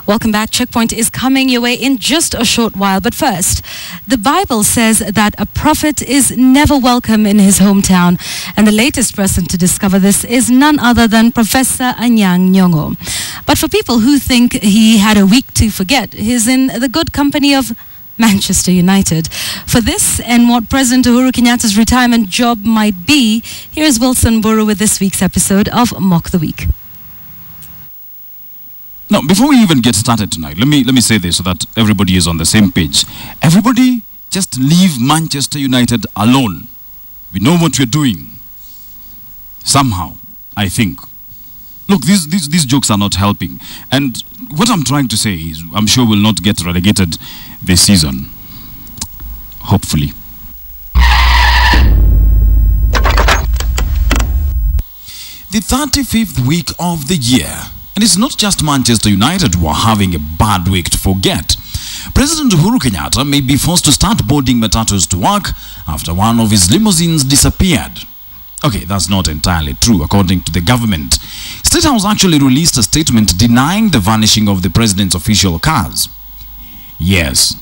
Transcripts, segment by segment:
Welcome back. Checkpoint is coming your way in just a short while. But first, the Bible says that a prophet is never welcome in his hometown. And the latest person to discover this is none other than Professor Anyang Nyong'o. But for people who think he had a week to forget, he's in the good company of Manchester United. For this and what President Uhuru Kenyatta's retirement job might be, here's Wilson Mburu with this week's episode of Mock the Week. Now, before we even get started tonight, let me say this so that everybody is on the same page. Everybody just leave Manchester United alone. We know what we're doing. Somehow, I think. Look, these jokes are not helping. And what I'm trying to say is, I'm sure we'll not get relegated this season. Hopefully. The 35th week of the year. And it's not just Manchester United who are having a bad week to forget. President Uhuru Kenyatta may be forced to start boarding matatus to work after one of his limousines disappeared. Okay, that's not entirely true, according to the government. State House actually released a statement denying the vanishing of the president's official cars. Yes,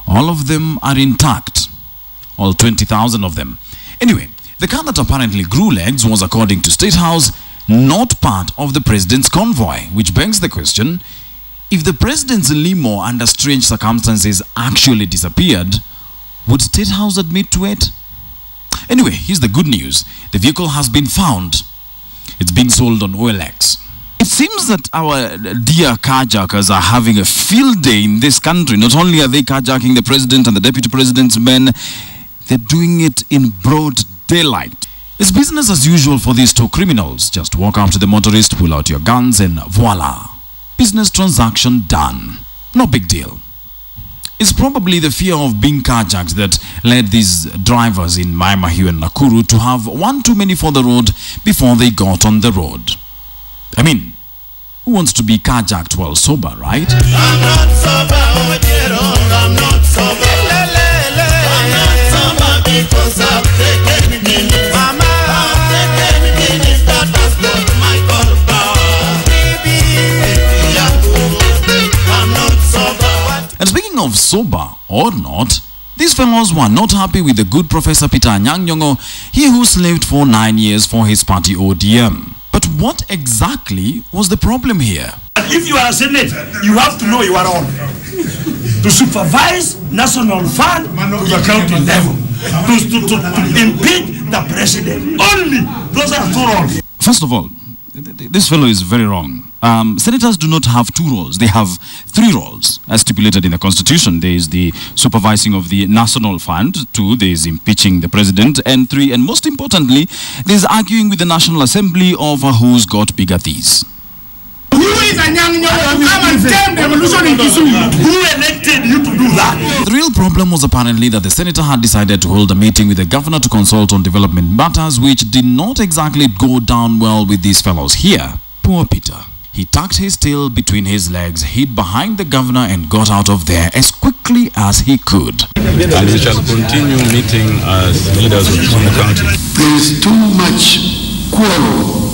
all of them are intact. All 20,000 of them. Anyway, the car that apparently grew legs was, according to State House, not part of the president's convoy, which begs the question, if the president's limo under strange circumstances actually disappeared, would State House admit to it? Anyway, here's the good news. The vehicle has been found. It's being sold on OLX. It seems that our dear carjackers are having a field day in this country. Not only are they carjacking the president and the deputy president's men, they're doing it in broad daylight. It's business as usual for these two criminals. Just walk up to the motorist, pull out your guns, and voila. Business transaction done. No big deal. It's probably the fear of being carjacked that led these drivers in Maimahiu and Nakuru to have one too many for the road before they got on the road. I mean, who wants to be carjacked while sober, right? I'm not sober, oh dear, I'm not sober. I'm not sober because I've taken it. Mama, I've taken it. That has got my God. I'm not sober. And speaking of sober or not, these fellows were not happy with the good Professor Prof Anyang Nyong'o, he who slaved for 9 years for his party ODM. But what exactly was the problem here? If you are a senator, you have to know you are on to supervise national fund to the county level, to impeach the president. Only those are two roles. First of all, this fellow is very wrong. Senators do not have two roles. They have three roles, as stipulated in the Constitution. There is the supervising of the national fund. 2, there is impeaching the president. And 3, and most importantly, there is arguing with the National Assembly over who's got bigger teeth. Who is Anyang Nyong'o to come and turn the revolution in Kisumu? Who elected you to do that? The real problem was apparently that the senator had decided to hold a meeting with the governor to consult on development matters, which did not exactly go down well with these fellows here. Poor Peter. He tucked his tail between his legs, hid behind the governor, and got out of there as quickly as he could. And we shall continue meeting as leaders of the county. There is too much quarrel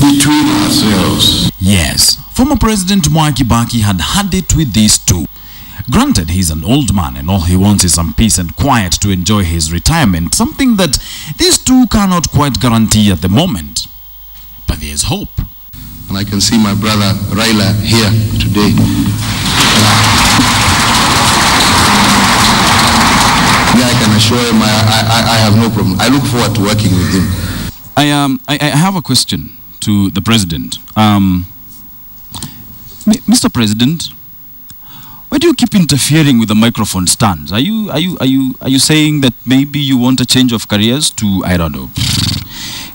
between ourselves. Yes, former President Mwai Kibaki had had it with these two. Granted, he's an old man and all he wants is some peace and quiet to enjoy his retirement, something that these two cannot quite guarantee at the moment. But there's hope. And I can see my brother Raila here today. Yeah, I can assure him I have no problem. I look forward to working with him. I have a question to the president. Mr. President, why do you keep interfering with the microphone stands? Are you saying that maybe you want a change of careers to, I don't know,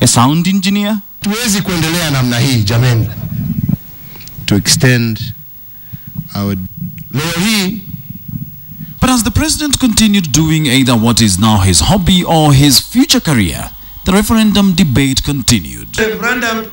a sound engineer? Tuwezi kuendelea namna hii jameni. To extend our leo hii. But as the president continued doing either what is now his hobby or his future career, the referendum debate continued. Referendum.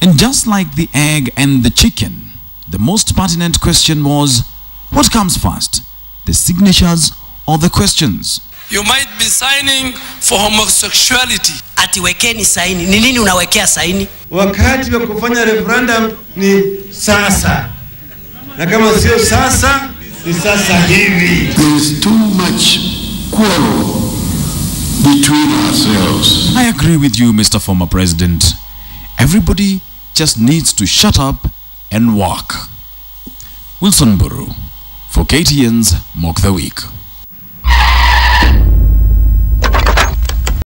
And just like the egg and the chicken, the most pertinent question was, what comes first, the signatures or the questions? You might be signing for homosexuality ati wekeni saini. Ni nini unawekea saini? Wakati wa kufanya referendum ni sasa, na kama sio sasa ni sasa hivi. There is too much quarrel between ourselves. I agree with you, Mr. Former President. Everybody just needs to shut up and walk. Wilson Mburu for KTN's Mock the Week.